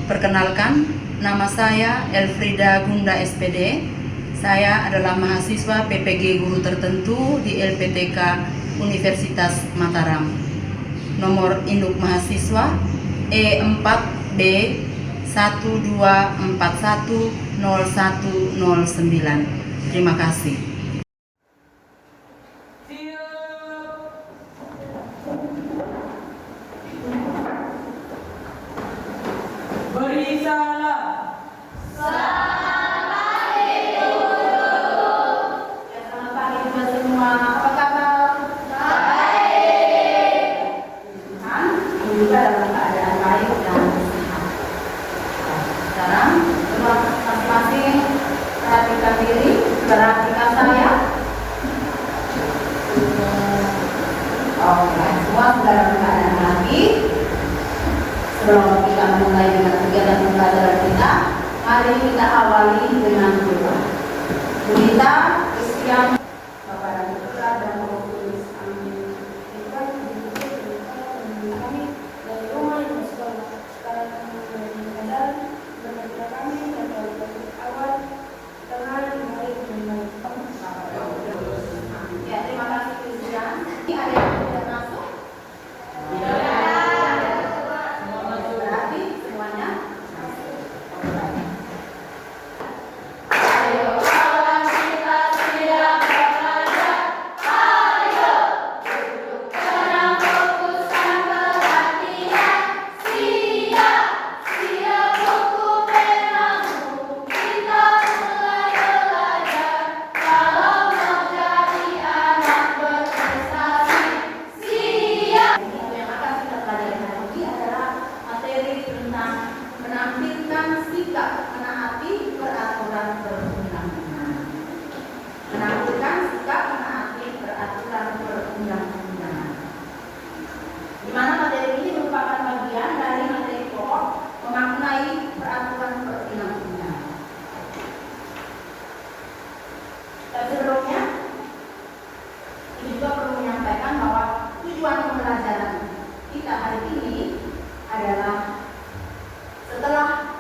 Perkenalkan, nama saya Elfrida Gunda SPD. Saya adalah mahasiswa PPG Guru Tertentu di LPTK Universitas Mataram. Nomor induk mahasiswa E4B 12410109. Terima kasih. Beri salam. Selamat pagi buat semua. Apa kabar? Baik. Juga dalam keadaan baik dan sehat. Sekarang coba masing-masing perhatikan diri, perhatikan saya. Oke, semua sudah dalam keadaan baik. Sebelum kita mulai dengan kegiatan pembelajaran kita, mari kita awali dengan doa. Kita Kristian Bapa dan Putra dan Roh Kudus. Amin. Kami dari rumah yang sekolah sekarang menjadi modal bekerja kami dan dari awal tengah hari dengan Ya, terima kasih Kristian. Ini ada yang sudah masuk? Berarti semuanya masuk. Yang akan kita pelajari hari ini adalah materi tentang menampilkan sikap menaati peraturan perundang-undangan. Menampilkan sikap menaati peraturan perundang-undangan. Di mana materi ini merupakan bagian dari materi pokok memaknai peraturan perundang-undangan. Dan sebelumnya, ini juga perlu menyampaikan bahwa tujuan pembelajaran kita hari ini adalah setelah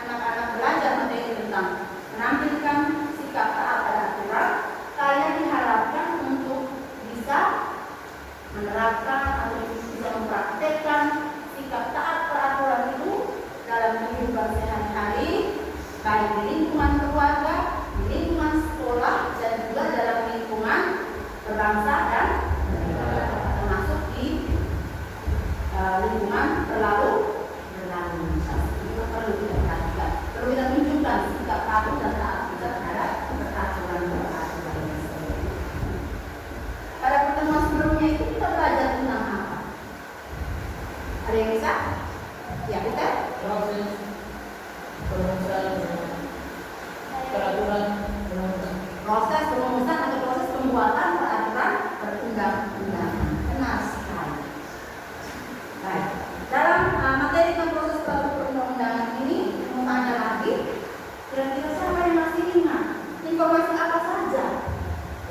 anak-anak belajar materi tentang menampilkan sikap taat pada aturan, kalian diharapkan untuk bisa menerapkan atau bisa mempraktekkan sikap taat peraturan itu dalam kehidupan sehari-hari, baik di lingkungan keluarga, di lingkungan sekolah, dan juga dalam lingkungan berbangsa dan termasuk di lingkungan berlalu itu perlu kita perhatikan, perlu kita tunjukkan sikap patuh dan taat kita terhadap peraturan. Pada pertemuan sebelumnya itu kita belajar tentang apa? Ada yang bisa? Ya, kita Proses perumusan peraturan proses perumusan atau proses pembuatan peraturan perundang-undangan. Benar sekali. Baik. Dalam materi tentang proses peraturan perundang-undangan ini, mau tanya lagi, kira-kira siapa yang masih ingat informasi apa saja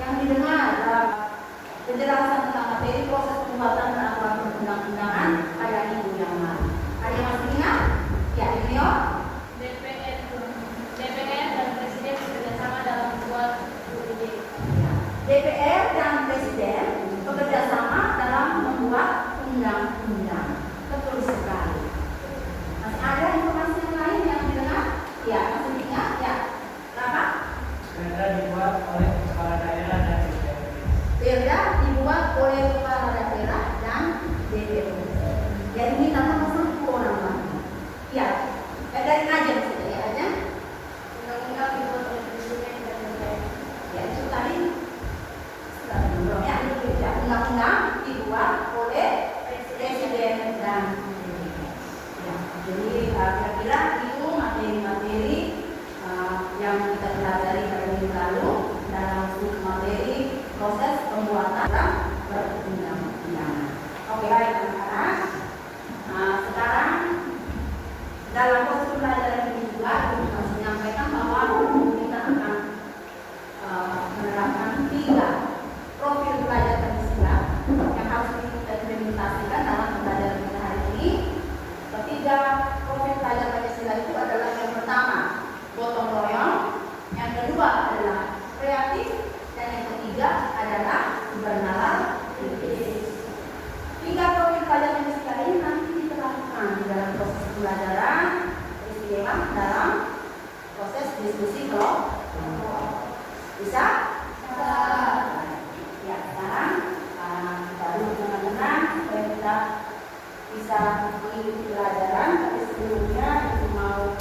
yang didengar dalam penjelasan tentang materi proses pembuatan peraturan perundang-undangan pada minggu yang lalu? Ada yang masih ingat? Ya, Junior. DPR dan Presiden bekerjasama dalam membuat UUD. DPR dan Presiden bekerja sama dalam membuat undang-undang. Betul sekali. Masih ada informasi yang lain yang didengar? Ya, masih ingat? Ya. Kenapa? Perda dibuat oleh kepala daerah dan DPRD. Perda dibuat oleh kepala daerah dan DPRD. Jadi ini tambah 10 orang lagi. Ya, dari aja maksudnya ya aja. Undang-undang dibuat oleh Presiden dan DPR. Ya, itu tadi sudah belum ya, itu ya. Undang-undang dibuat oleh Presiden dan ya, jadi kira-kira itu materi-materi yang kita pelajari pada minggu lalu dalam materi proses pembuatan perundang-undangan. Oke, baik anak-anak. Sekarang dalam proses pembelajaran ini juga harus menyampaikan bahwa kita akan menerapkan 3 profil belajar tersirat yang harus kita implementasikan dalam pembelajaran kita hari ini. Ketiga profil belajar adalah bernalar kritis. 3 profil pelajaran fisika ini nanti diterapkan di dalam proses pembelajaran, istimewa dalam proses diskusi kelompok. Bisa? Ya, sekarang kita duduk dengan tenang supaya kita bisa mengikuti pelajaran. Tapi sebelumnya itu mau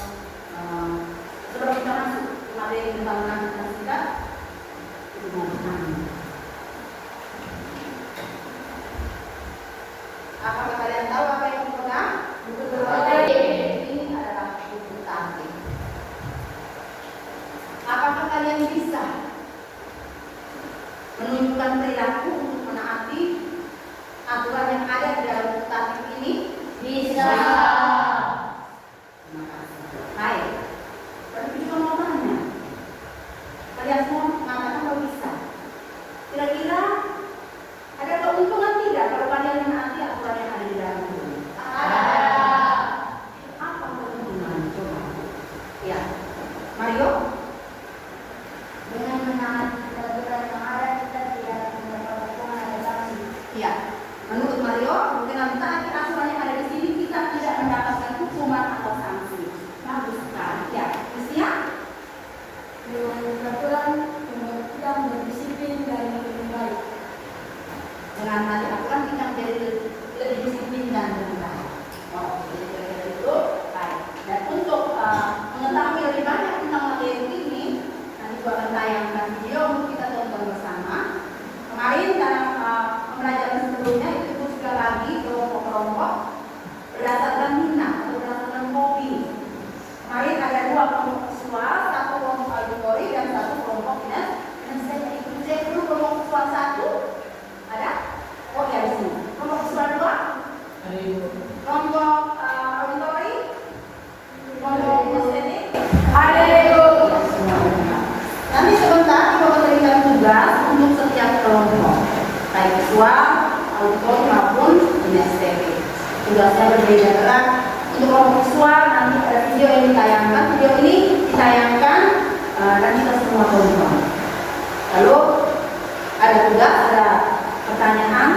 sebelum kita masuk materi tentang menentukan sikap, itu mau bertanya. Apakah kalian tahu apa yang dipegang? Buku terbaik. Ini adalah buku target. Apakah kalian bisa menunjukkan perilaku untuk menaati aturan yang ada di dalam buku target ini? Bisa. Terima kasih. Baik. Berarti cuma mau tanya. Kalian semua mengatakan bahwa bisa. Kira-kira ada keuntungan tidak kalau kalian menaati aturan yang ada di dalam buku? Ada. Apa keuntungan? Coba. Ya, Mario. Dengan menaati aturan yang ada, kita tidak mendapat hukuman atau sanksi. Ya, menurut Mario, dengan mentaati aturan yang ada di sini kita tidak mendapatkan hukuman atau sanksi. Bagus sekali. Ya, Lucia. Dengan aturan membuat kita berdisiplin dan lebih baik. Dengan menaati aturan kita menjadi lebih disiplin dan lebih baik. Oh, jadi kira-kira itu baik. Dan untuk mengetahui lebih banyak tentang materi ini, nanti gua akan tayangkan video untuk kita tonton bersama. Kemarin dalam pembelajaran sebelumnya itu juga lagi kelompok-kelompok berdasarkan minat atau berdasarkan hobi. Kemarin ada 2 kelompok visual, 1 kelompok auditori dan 1 kelompok minat. Dan saya ikut cek dulu kelompok visual 1 ada? Oh ya di sini. Kelompok visual 2, kelompok auditori, kelompok estetik. Ada itu. Nanti sebentar kita akan berikan tugas untuk setiap kelompok, baik visual, auditori maupun estetik. Tugasnya berbeda berat. Untuk kelompok visual nanti ada video yang ditayangkan. Video ini ditayangkan dan kita semua tonton. Lalu ada tugas, ada pertanyaan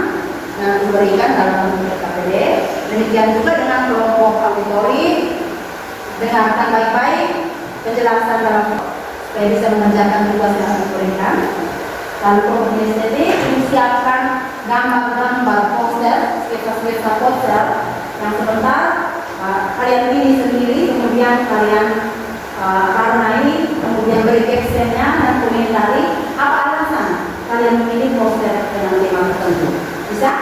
yang diberikan dalam KPD. Demikian juga dengan kelompok auditori, dengarkan baik-baik penjelasan dalam supaya bisa mengerjakan tugas yang diberikan. Lalu kelompok estetik disiapkan gambar-gambar poster, sketsa-sketsa poster yang sebentar kalian pilih sendiri, kemudian kalian warnai, kemudian beri captionnya dan komentari apa alasan kalian memilih poster dengan tema tertentu. Bisa?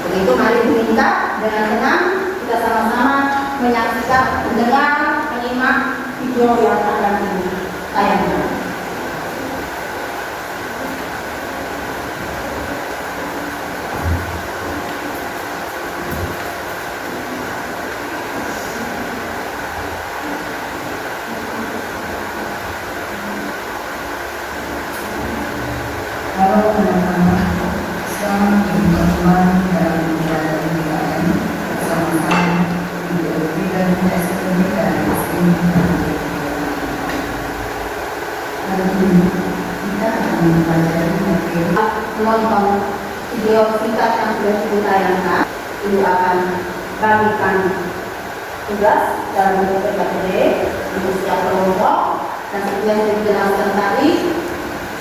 Begitu, mari minta dengan tenang kita sama-sama menyaksikan, mendengar, menyimak video yang akan ditayangkan. Halo teman-teman, selamat berjumpa dalam pembelajaran PKN bersama-sama di bidang SPB dan SPB. Hari ini kita akan mempelajari materi menonton video singkat yang sudah ditayangkan. Ibu akan bagikan tugas dalam bentuk PKD untuk setiap kelompok dan seperti yang sudah dijelaskan tadi,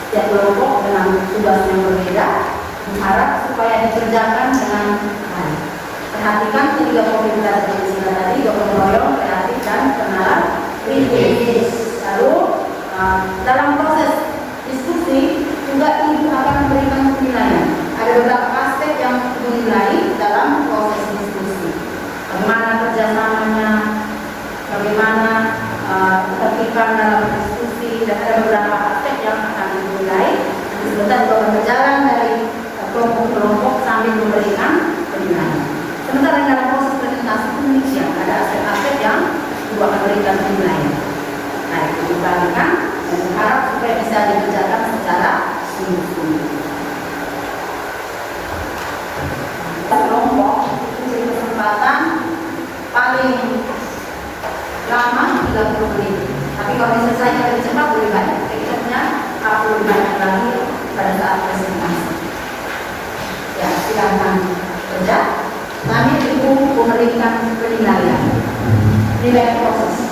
setiap kelompok dengan tugas yang berbeda, mengharap supaya dikerjakan dengan baik. Perhatikan ketiga profil belajar di sini tadi, gotong royong, kreatif dan kenalan kritis. Lalu dalam proses diskusi juga ibu akan memberikan penilaian. Ada beberapa aspek yang dinilai dalam proses diskusi. Bagaimana kerjasamanya, bagaimana ketertiban dalam diskusi, dan ada beberapa aspek yang akan dinilai. Nanti sebentar kita akan berjalan dari kelompok-kelompok sambil memberikan penilaian. Sementara dalam proses presentasi demikian, ada aspek-aspek yang ibu akan berikan penilaian. Nah, itu dibagikan dan berharap supaya bisa dikerjakan secara sungguh-sungguh. Kelompok itu kesempatan paling lama 30 menit. Tapi kalau diselesaikan lebih cepat lebih banyak. Kita punya 40 banyak lagi pada saat memberikan penilaian proses.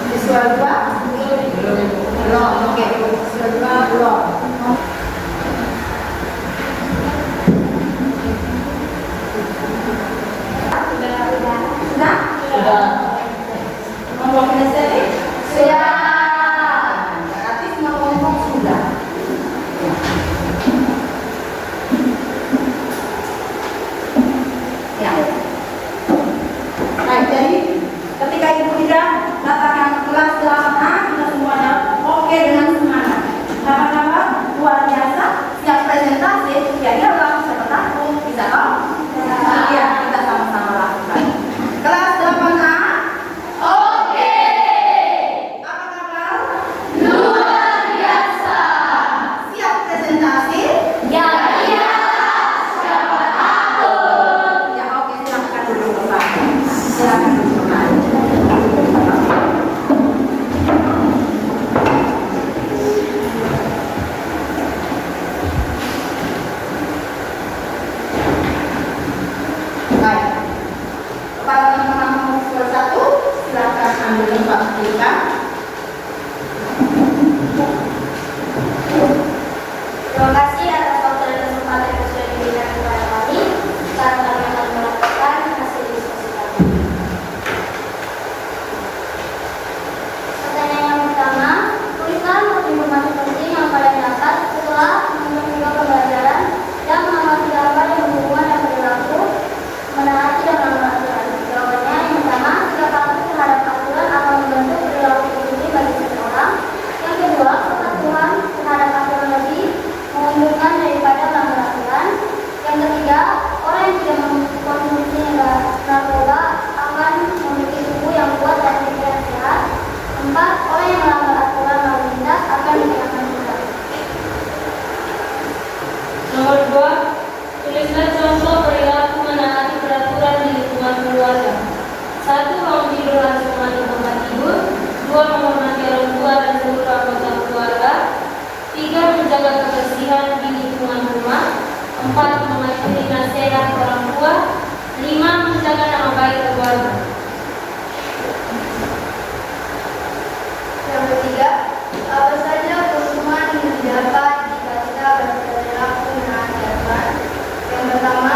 Visual 2? Belum. Oke. Visual 2 belum. Sudah? Sudah. Ngomong ini? Sudah. Berarti semua kelompok sudah. Ya. Baik, jadi ketika Ibu Ida katakan kelas 8A, kita semuanya oke dengan semangat. Kapan-kapan luar biasa, siap presentasi, ya iyalah, siapa takut, bisa toh? Iya, kita sama-sama lakukan. Kelas 8A, oke. Apa kabar? Luar biasa. Siap presentasi? Ya iyalah, siapa takut. Ya oke, silakan duduk bersama. Silakan duduk bersama. Baik. Kepada teman-teman nomor 1, silakan ambil tempat kita. Terima kasih atas waktu dan kesempatan yang sudah diberikan kepada kami. Sekarang kami akan melakukan hasil diskusi kami. Pertanyaan yang pertama, tuliskan informasi penting yang kalian dapat setelah menunjukkan pembelajaran yang mengamati gambar yang berhubungan dan perilaku, menaati dan melanggar aturan. Jawabannya yang pertama, sikap patuh terhadap aturan akan membentuk perilaku positif bagi seseorang. Yang kedua, kepatuhan terhadap aturan lebih menguntungkan daripada melanggar aturan. Yang ketiga, orang yang tidak mengkonsumsi narkoba akan memiliki tubuh yang kuat dan pikiran yang sehat. 4. Orang yang melanggar aturan lalu lintas akan dikenakan denda. Nomor 2, tuliskan contoh perilaku menaati peraturan di lingkungan keluarga. 1. Bangun tidur langsung mandi tempat tidur. 2. Menghormati orang tua dan seluruh anggota keluarga. 3. Menjaga kebersihan di lingkungan rumah. 4. Mematuhi nasihat orang tua. 5. Menjaga nama baik keluarga. Yang ketiga, apa saja keuntungan yang didapat jika kita berperilaku menaati aturan? Yang pertama,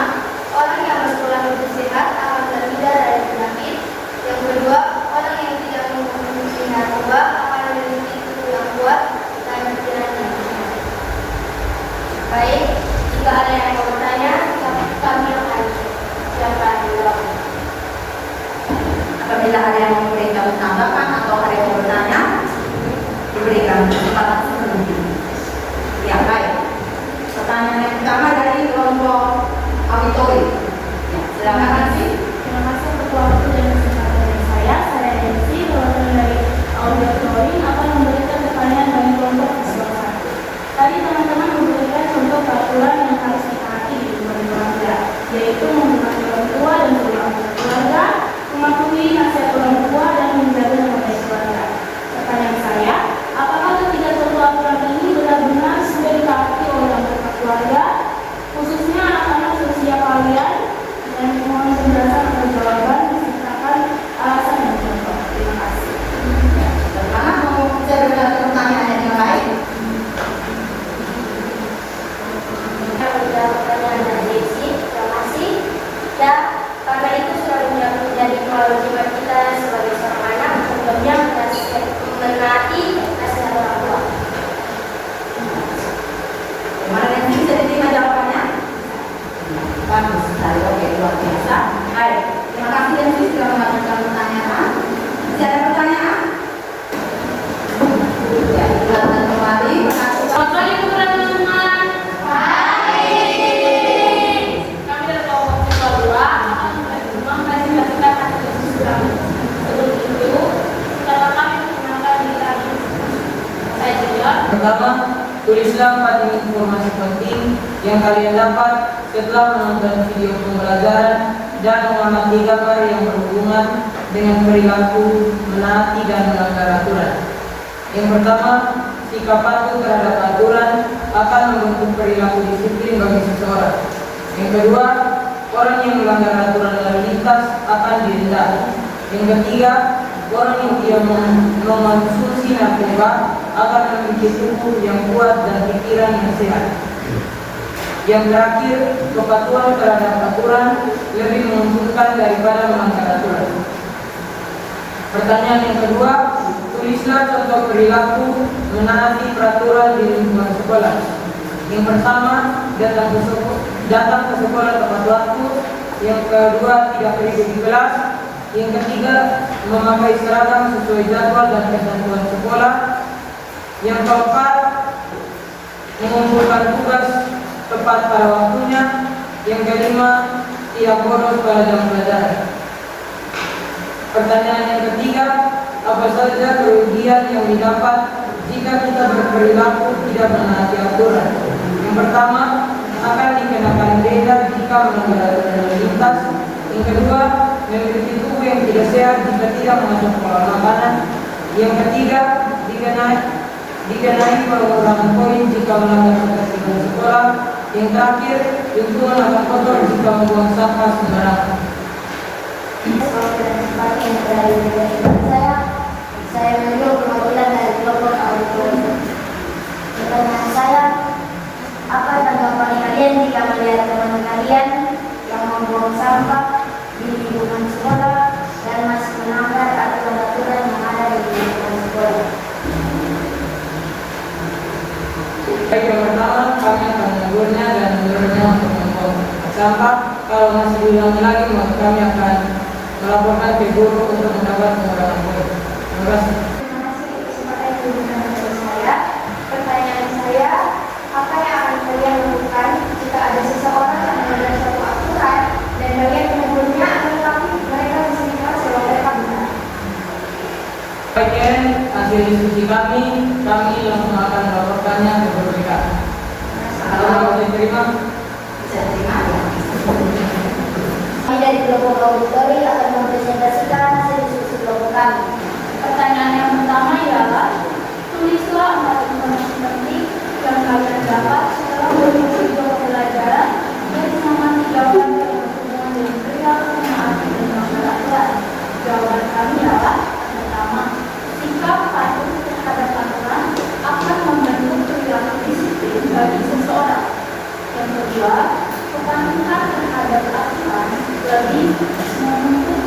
orang yang bersekolah lebih sehat akan terhindar dari penyakit. Yang kedua, orang yang tidak mengkonsumsi narkoba akan memiliki tubuh yang kuat dan pikiran yang sehat. Baik, jika ada yang mau bertanya, kami akan siapkan jawaban. Apabila ada yang memberikan tanggapan atau ada yang bertanya, diberikan kesempatan sebelum ini. Ya, baik. Pertanyaan yang pertama dari kelompok auditori. Ya, silakan Nancy. Terima kasih untuk waktu dan kesempatan dari saya. Saya Nancy, perwakilan dari auditori akan memberikan pertanyaan bagi kelompok siswa 1. Tadi teman-teman memberikan contoh peraturan yang harus ditaati di lingkungan keluarga, yaitu menghormati orang tua dan seluruh anggota keluarga, mematuhi nasihat orang tua dan menjaga nama baik keluarga. Pertanyaan saya, apakah ketiga contoh aturan ini benar-benar sudah ditaati oleh anggota keluarga, khususnya anak-anak seusia kalian, dan mohon Tulislah 4 informasi penting yang kalian dapat setelah menonton video pembelajaran dan mengamati gambar yang berhubungan dengan perilaku menaati dan melanggar aturan. Yang pertama, sikap patuh terhadap aturan akan membentuk perilaku disiplin bagi seseorang. Yang kedua, orang yang melanggar aturan lalu lintas akan didenda. Yang ketiga, orang yang tidak mengkonsumsi narkoba akan memiliki tubuh yang kuat dan pikiran yang sehat. Yang terakhir, kepatuhan terhadap aturan lebih menguntungkan daripada melanggar aturan. Pertanyaan yang kedua, tulislah contoh perilaku menaati peraturan di lingkungan sekolah. Yang pertama, datang ke sekolah tepat waktu. Yang kedua, tidak ribut di kelas. Yang ketiga, memakai seragam sesuai jadwal dan ketentuan sekolah. Yang keempat, mengumpulkan tugas tepat pada waktunya. Yang kelima, tidak bolos pada jam pelajaran. Pertanyaan yang ketiga, apa saja kerugian yang didapat jika kita berperilaku tidak menaati aturan? Yang pertama, akan dikenakan denda jika melanggar aturan lalu lintas. Yang kedua, memiliki tubuh yang tidak sehat jika tidak mengatur pola makanan. Yang ketiga, dikenai pengurangan poin jika melanggar ketertiban sekolah. Yang terakhir, lingkungan akan kotor jika membuang sampah sembarangan. Saya menunjuk perwakilan dari kelompok auditorium. Pertanyaan saya, apa tanggapan kalian jika melihat teman kalian yang membuang sampah di lingkungan sekolah dan masih melanggar aturan-aturan yang ada di lingkungan sekolah? Baik, yang pertama, kami akan menegurnya dan menyuruhnya untuk membuang sampah. Kalau masih diulangi lagi, maka kami akan melaporkan ke guru untuk mendapat pengurangan poin. Terima kasih. Terima kasih kesempatan yang diberikan kepada saya. Pertanyaan saya, apa yang akan kalian lakukan jika ada seseorang yang melanggar suatu aturan dan kalian menegurnya, tetapi mereka bersikap seolah mereka benar? Baiknya, hasil diskusi kami langsung akan melaporkannya ke guru BK. Kalau bisa diterima, Bisa terima ya. Kami dari kelompok auditori akan mempresentasikan hasil diskusi kelompok kami. Pertanyaan yang pertama ialah, tulislah 4 informasi penting yang kalian dapat setelah mengikuti video pembelajaran dan mengamati jawaban yang berhubungan dengan perilaku menaati dan melanggar aturan. Jawaban kami adalah, pertama, sikap patuh terhadap aturan akan membentuk perilaku disiplin bagi seseorang. Yang kedua, kepatuhan terhadap aturan lebih membentuk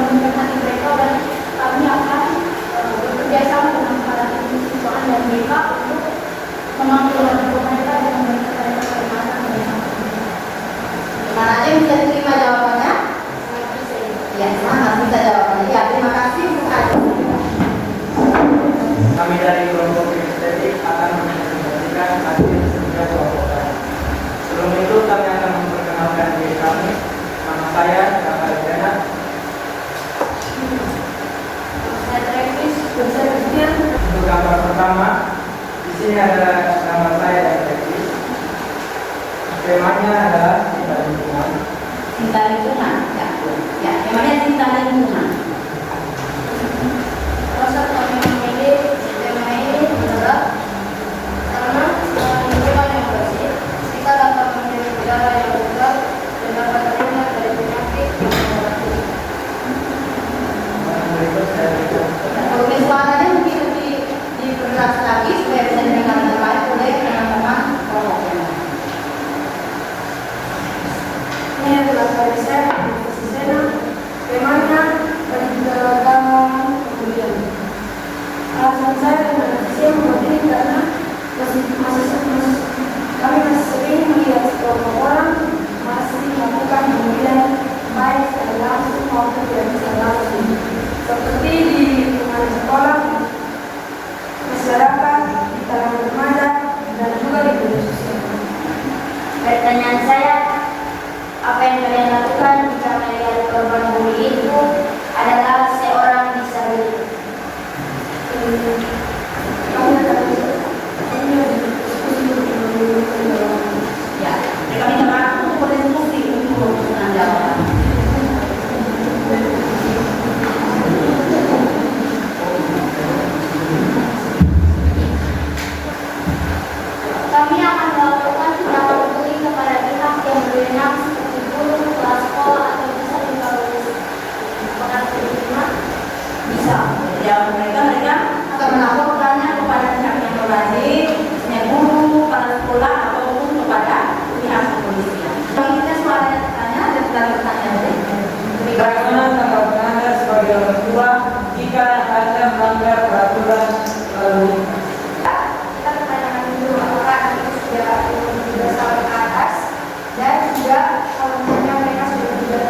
membangunkan hati mereka dan kami akan bekerja sama dengan para siswaan dan mereka untuk memampu mereka dan memberikan mereka kehormatan mereka. Mana aja yang bisa diterima jawabannya? Ya, semangat bisa jawabannya. Ya, terima kasih untuk ajarannya. Kami dari kelompok estetik akan menyampaikan hasil setiap kelompok. Sebelum itu kami akan memperkenalkan diri kami. Nama saya Rafael Bena. Saya Travis, dosen Christian. Untuk gambar pertama, di sini ada nama saya dan Travis. Temanya adalah cinta lingkungan. Cinta lingkungan. Ya, ya. Temanya cinta lingkungan. Proses kami memilih tema ini adalah karena lingkungan yang bersih, kita dapat menjadi udara yang segar dan dapat terhindar dari penyakit yang menyebabkan. Berikut saya berikan. Volume suaranya mungkin lebih diperjelas lagi supaya bisa didengar dengan baik oleh teman-teman kelompoknya. Ini adalah dari saya, Profesi Sena. Temanya beragama kemudian. Alasan saya dengan Indonesia membuat ini karena kami masih sering melihat sekelompok orang masih melakukan pemberian baik secara langsung maupun tidak bisa langsung, seperti di lingkungan sekolah, masyarakat, di kalangan remaja, dan juga di media sosial. Pertanyaan saya, apa yang kalian lakukan jika melihat korban bully itu adalah seorang disabilitas? Kami akan Ya, jadi kami minta waktu untuk berdiskusi untuk menentukan jawaban. Kami akan melakukan tindakan bully kepada pihak yang berwenang seperti guru, kepala sekolah, atau bisa dibalas. Apakah diterima? Bisa. Jawaban mereka akan melaporkannya kepada pihak yang berwajib, misalnya guru, kepala sekolah, ataupun kepada pihak kepolisian. Kalau kita suaranya bertanya dan kita bertanya tadi. Bagaimana tanggapan Anda sebagai orang tua jika Anda melanggar peraturan lalu lintas? Kita pertanyakan dulu apakah itu sudah sampai ke atas, dan juga kalau misalnya mereka sudah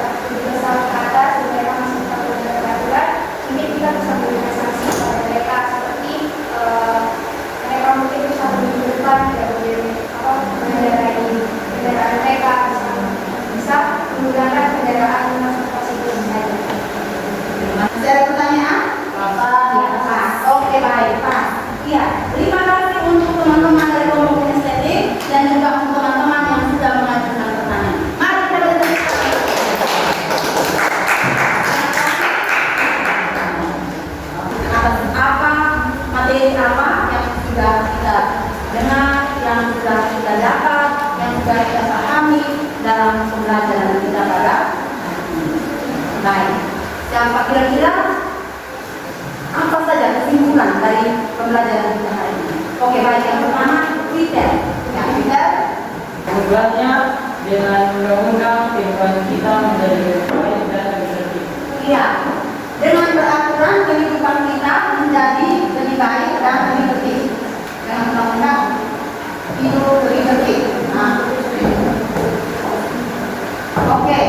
sampai ke atas dan mereka masih tetap melanggar peraturan, ini kita bisa memberikan sanksi kepada mereka seperti mereka mungkin bisa menunjukkan tidak boleh mengendarai kendaraan mereka, bisa menggunakan kendaraan transportasi umum saja. Masih ada pertanyaan? Ya, Pak. Oke, baik, Pak. Iya, terima kasih untuk teman-teman dari kelompok estetik dan juga untuk teman-teman yang sudah mengajukan pertanyaan. Mari kita beri atas apa materi apa yang sudah kita dengar, yang sudah kita dapat, yang sudah kita pahami dalam pembelajaran kita pada hari ini. Baik, siapa kira-kira apa saja kesimpulan dari pembelajaran kita hari ini? Oke, baik. Yang pertama, Twitter. Ya, Twitter. Sebenarnya dengan undang-undang kehidupan kita menjadi lebih baik dan lebih tertib. Iya, dengan beraturan kehidupan kita menjadi lebih baik dan lebih tertib. Dengan undang-undang hidup lebih tertib. Nah, oke.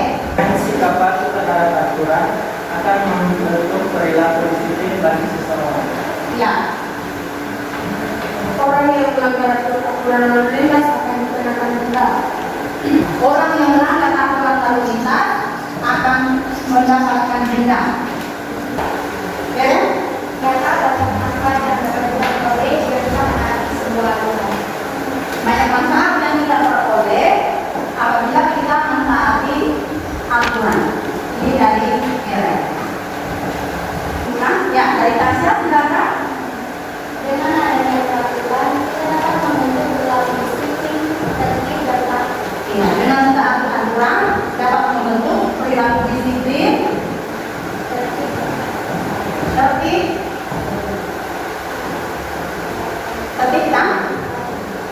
Sikap patuh terhadap aturan akan membentuk perilaku disiplin bagi seseorang. Ya, orang yang melanggar aturan lalu lintas akan dikenakan denda. orang yang melanggar aturan lalu lintas akan mendapatkan denda. Ya, Mereka dapat manfaat yang dapat diperoleh jika menaati sebuah aturan. banyak manfaat yang kita peroleh apabila kita mentaati aturan. Ini dari RR. Nah, ya, dari Tasya silakan. Dengan adanya peraturan, kita dapat membentuk perilaku disiplin, tertib, dan patuh. Ya, dengan mentaati aturan dapat membentuk perilaku disiplin, tertib,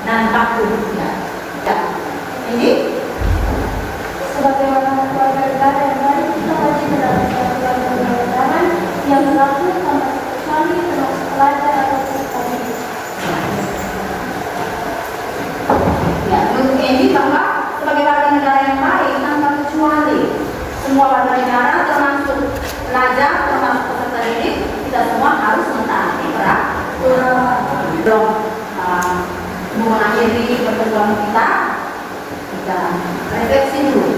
dan patuh. Ya. Ya. Ini Sebagai orang tua negara yang baik, kita wajib berada warga negara, termasuk pelajar, termasuk peserta didik, kita semua harus mentaati peraturan. Mengakhiri pertemuan kita refleksi dulu.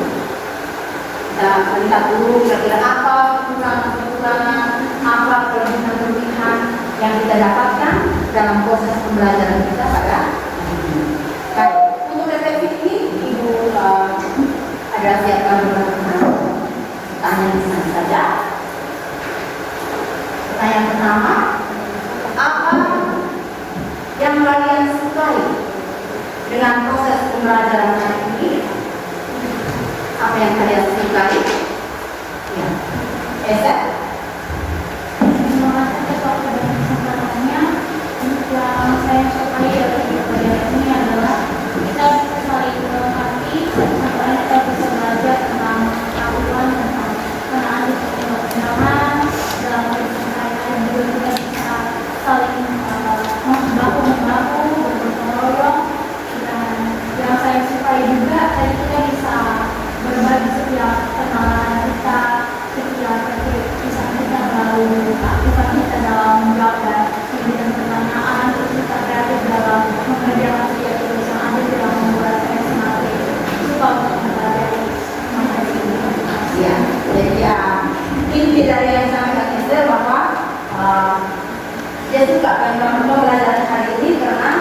Kita melihat dulu kira-kira apa kekurangan-kekurangan, apa kelebihan-kelebihan yang kita dapatkan dalam proses pembelajaran kita pada hari ini. Baik, untuk refleksi ini Ibu ada siapkan beberapa pertanyaan di sana saja. Pertanyaan pertama, apa yang kalian sukai dengan proses pembelajaran hari ini? Apa yang kalian sukai? Ya, Esa? Terima kasih atas kesempatannya. Yang saya sukai dari pelajaran ini adalah kita bisa saling melengkapi, sampai kita bisa belajar tentang pengetahuan tentang pengenalan di perkembangan dalam keseharian, dan juga kita bisa saling membahu bergotong royong. Dan yang saya sukai juga tadi kita bisa berbagi setiap kenalan kita, setiap kisah kita melalui aktifan kita dalam menjawab dan memberikan pertanyaan, terus kita kreatif dalam mengerjakan setiap tugas yang ada dalam membuat saya semakin suka untuk mempelajari materi ini. Ya, jadi inti dari yang saya katakan bahwa dia suka dengan pembelajaran hari ini karena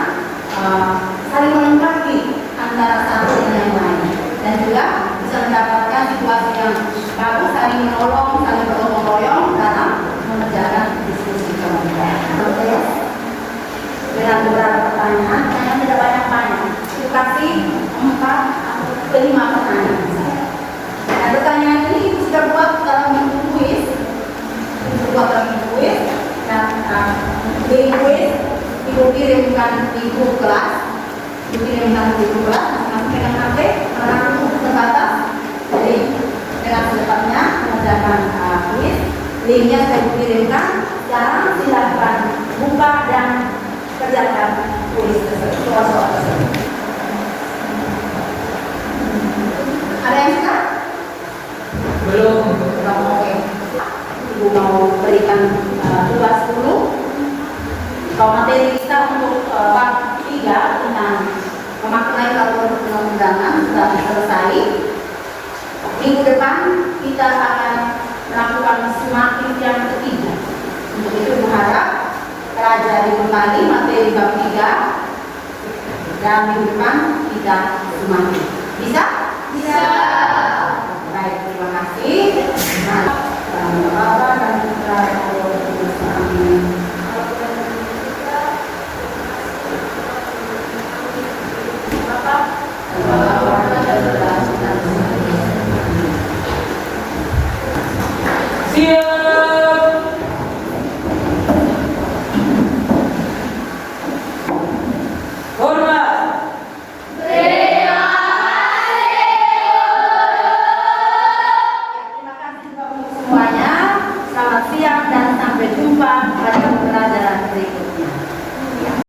saling melengkapi antara satu dengan yang lain, dan juga bisa mendapatkan situasi yang bagus, saling menolong, saling bergotong royong dalam mengerjakan diskusi kelompok. Oke, dengan beberapa pertanyaan yang tidak banyak-banyak, saya kasih 4 atau 5 pertanyaan. Nah, pertanyaan ini Ibu sudah buat dalam bentuk kuis, dan di kuis Ibu kirimkan di grup kelas, masing-masing dengan HP, karena terbatas, jadi dengan secepatnya mengerjakan kuis. Linknya saya kirimkan. Sekarang silakan buka dan kerjakan kuis tersebut, soal-soal tersebut. Ada yang suka? Belum. Oke. Ibu mau berikan tugas dulu. Kalau materi kita untuk bab 3 tentang memaknai peraturan perundang-undangan sudah selesai. Minggu depan kita akan melakukan sumatif yang ketiga. Untuk itu berharap pelajari kembali materi bab 3 dan minggu depan kita sumatif. Bisa? Bisa.